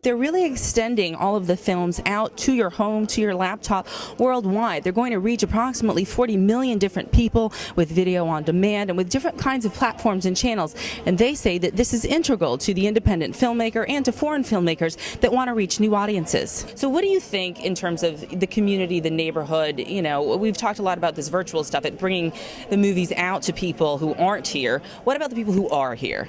they're really extending all of the films out to your home, to your laptop, worldwide. They're going to reach approximately 40 million different people with video on demand and with different kinds of platforms and channels. And they say that this is integral to the independent filmmaker and to foreign filmmakers that want to reach new audiences. So what do you think in terms of the community, the neighborhood? You know, we've talked a lot about this virtual stuff, at bringing the movies out to people who aren't here. What about the people who are here?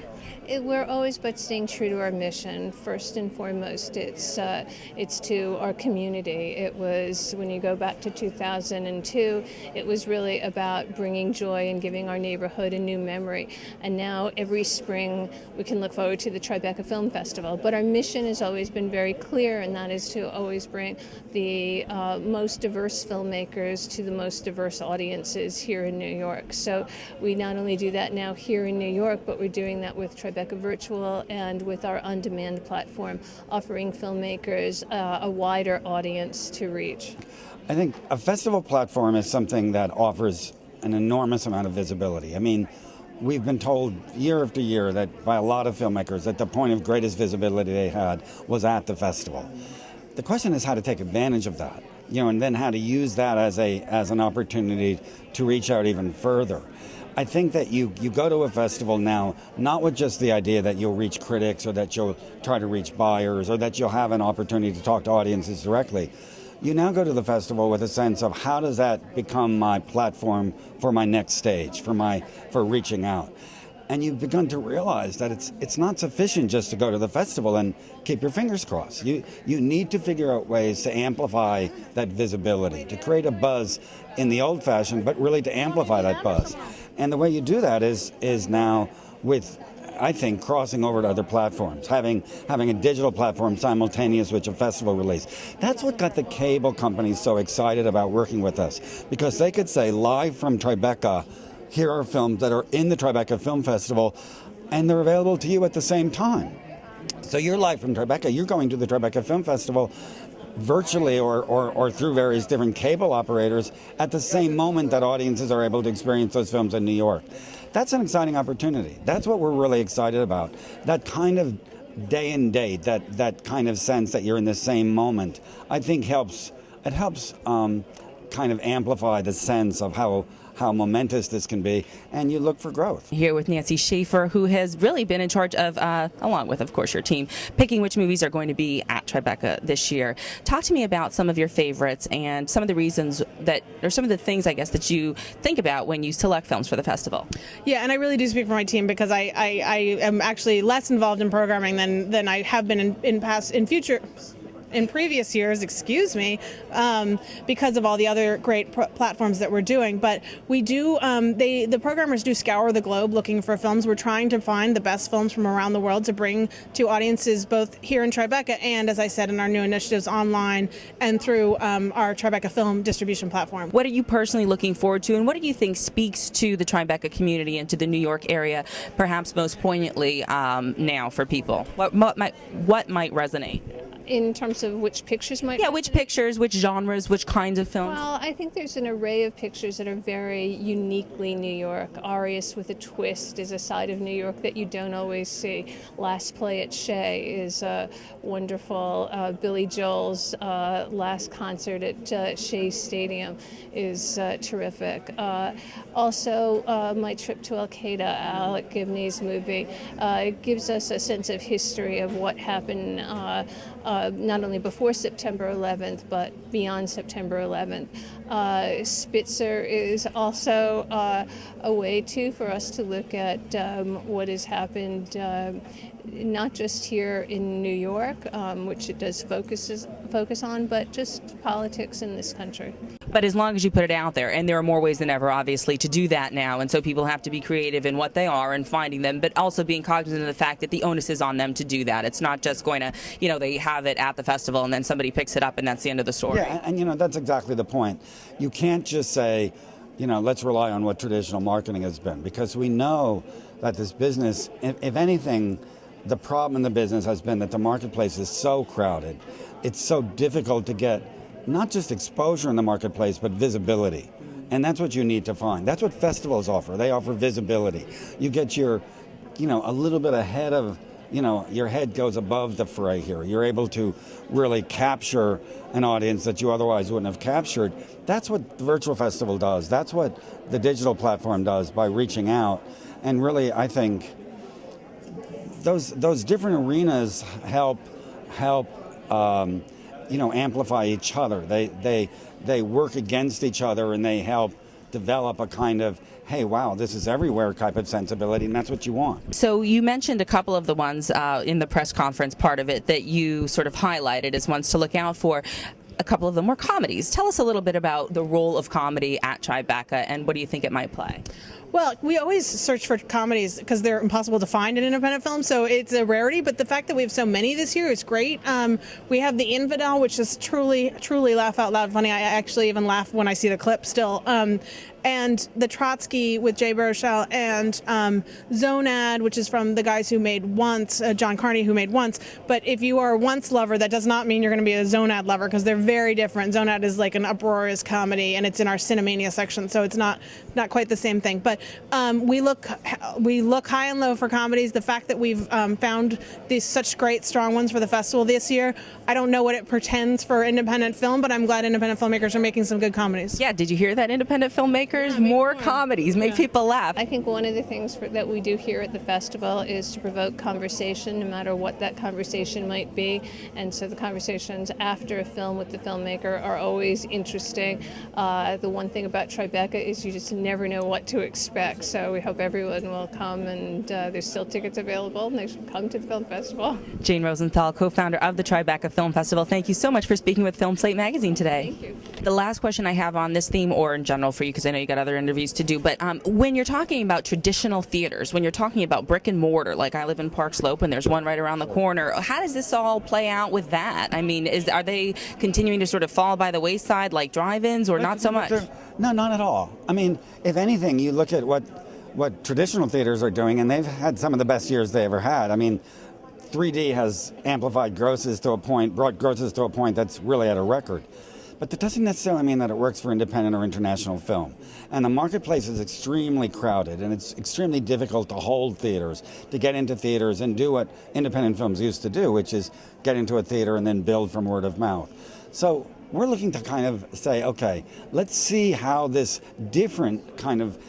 We're always but staying true to our mission. First and foremost, it's to our community. It was, when you go back to 2002, it was really about bringing joy and giving our neighborhood a new memory. And now every spring we can look forward to the Tribeca Film Festival. But our mission has always been very clear, and that is to always bring the most diverse filmmakers to the most diverse audiences here in New York. So we not only do that now here in New York, but we're doing that with Tribeca Virtual and with our on-demand platform, offering filmmakers a wider audience to reach. I think a festival platform is something that offers an enormous amount of visibility. I mean, we've been told year after year that by a lot of filmmakers that the point of greatest visibility they had was at the festival. The question is how to take advantage of that, and then how to use that as an opportunity to reach out even further. I think that you go to a festival now, not with just the idea that you'll reach critics or that you'll try to reach buyers or that you'll have an opportunity to talk to audiences directly. You now go to the festival with a sense of how does that become my platform for my next stage, for reaching out. And you've begun to realize that it's not sufficient just to go to the festival and keep your fingers crossed. You need to figure out ways to amplify that visibility, to create a buzz in the old-fashioned, but really to amplify that buzz. And the way you do that is now with, I think, crossing over to other platforms, having a digital platform simultaneous with a festival release. That's what got the cable companies so excited about working with us, because they could say, live from Tribeca, here are films that are in the Tribeca Film Festival, and they're available to you at the same time. So you're live from Tribeca, you're going to the Tribeca Film Festival virtually or through various different cable operators at the same moment that audiences are able to experience those films in New York. That's an exciting opportunity. That's what we're really excited about. That kind of day and date, that kind of sense that you're in the same moment, I think helps kind of amplify the sense of how momentous this can be, and you look for growth. Here with Nancy Schafer, who has really been in charge of, along with, of course, your team, picking which movies are going to be at Tribeca this year. Talk to me about some of your favorites and some of the reasons or some of the things, I guess, that you think about when you select films for the festival. Yeah, and I really do speak for my team because I am actually less involved in programming than I have been in previous years, because of all the other great platforms that we're doing. But we do, the programmers do scour the globe looking for films. We're trying to find the best films from around the world to bring to audiences both here in Tribeca and, as I said, in our new initiatives online and through our Tribeca Film distribution platform. What are you personally looking forward to, and what do you think speaks to the Tribeca community and to the New York area, perhaps most poignantly now for people? What might resonate? In terms of which pictures might... Yeah, which pictures, which genres, which kinds of films? Well, I think there's an array of pictures that are very uniquely New York. Arias with a Twist is a side of New York that you don't always see. Last Play at Shea is wonderful. Billy Joel's last concert at Shea Stadium is terrific. Also, My Trip to Al-Qaeda, Alec Gibney's movie, gives us a sense of history of what happened not only before September 11th, but beyond September 11th. Spitzer is also a way, too, for us to look at what has happened not just here in New York, which it does focus on, but just politics in this country. But as long as you put it out there, and there are more ways than ever, obviously, to do that now, and so people have to be creative in what they are and finding them, but also being cognizant of the fact that the onus is on them to do that. It's not just going to, they have it at the festival and then somebody picks it up and that's the end of the story. Yeah, and that's exactly the point. You can't just say, let's rely on what traditional marketing has been, because we know that this business, if anything, the problem in the business has been that the marketplace is so crowded. It's so difficult to get not just exposure in the marketplace, but visibility. And that's what you need to find. That's what festivals offer. They offer visibility. You get a little bit ahead of your head goes above the fray here. You're able to really capture an audience that you otherwise wouldn't have captured. That's what the virtual festival does. That's what the digital platform does by reaching out. And really, I think those different arenas help amplify each other. They work against each other, and they help develop a kind of, hey, wow, this is everywhere type of sensibility, and that's what you want. So you mentioned a couple of the ones in the press conference part of it that you sort of highlighted as ones to look out for. A couple of them were comedies. Tell us a little bit about the role of comedy at Tribeca, and what do you think it might play? Well, we always search for comedies because they're impossible to find in independent film, so it's a rarity, but the fact that we have so many this year is great. We have The Infidel, which is truly laugh out loud funny. I actually even laugh when I see the clip still. And The Trotsky with Jay Baruchel, and Zonad, which is from the guys who made Once, John Carney, who made Once. But if you are a Once lover, that does not mean you're going to be a Zonad lover, because they're very different. Zonad is like an uproarious comedy, and it's in our Cinemania section, so it's not quite the same thing. But we look high and low for comedies. The fact that we've found these such great, strong ones for the festival this year, I don't know what it portends for independent film, but I'm glad independent filmmakers are making some good comedies. Yeah, did you hear that, independent filmmakers? More comedies, make people laugh. I think one of the things that we do here at the festival is to provoke conversation, no matter what that conversation might be. And so the conversations after a film with the filmmaker are always interesting. The one thing about Tribeca is you just never know what to expect. So we hope everyone will come, and there's still tickets available, and they should come to the film festival. Jane Rosenthal, co-founder of the Tribeca Film Festival, thank you so much for speaking with Film Slate Magazine today. Thank you. The last question I have on this theme, or in general for you, because I know you got other interviews to do, but when you're talking about traditional theaters, when you're talking about brick and mortar, like I live in Park Slope and there's one right around the corner, how does this all play out with that? I mean, are they continuing to sort of fall by the wayside like drive-ins, or not so much? No, not at all. I mean, if anything, you look at what traditional theaters are doing, and they've had some of the best years they ever had. I mean, 3D has amplified grosses to a point, brought grosses to a point that's really at a record. But that doesn't necessarily mean that it works for independent or international film. And the marketplace is extremely crowded, and it's extremely difficult to hold theaters, to get into theaters and do what independent films used to do, which is get into a theater and then build from word of mouth. So we're looking to kind of say, okay, let's see how this different kind of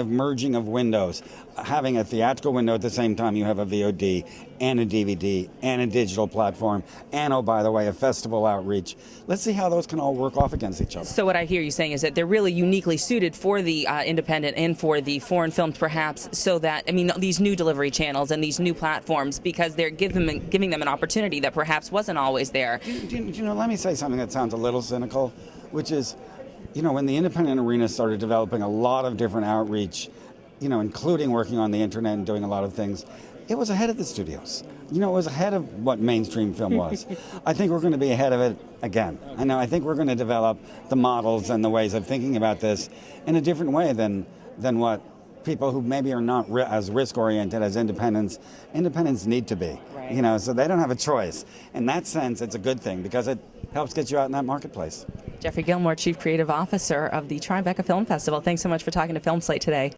merging of windows, having a theatrical window at the same time you have a VOD and a DVD and a digital platform and, oh, by the way, a festival outreach. Let's see how those can all work off against each other. So what I hear you saying is that they're really uniquely suited for the independent and for the foreign films, perhaps, so that, I mean, these new delivery channels and these new platforms, because they're giving them an opportunity that perhaps wasn't always there. Let me say something that sounds a little cynical, which is, when the independent arena started developing a lot of different outreach, including working on the internet and doing a lot of things, it was ahead of the studios. It was ahead of what mainstream film was. I think we're going to be ahead of it again. I think we're going to develop the models and the ways of thinking about this in a different way than what people who maybe are not as risk-oriented as independents need to be. Right. So they don't have a choice. In that sense, it's a good thing because it helps get you out in that marketplace. Geoffrey Gilmore, Chief Creative Officer of the Tribeca Film Festival, thanks so much for talking to Film Slate today.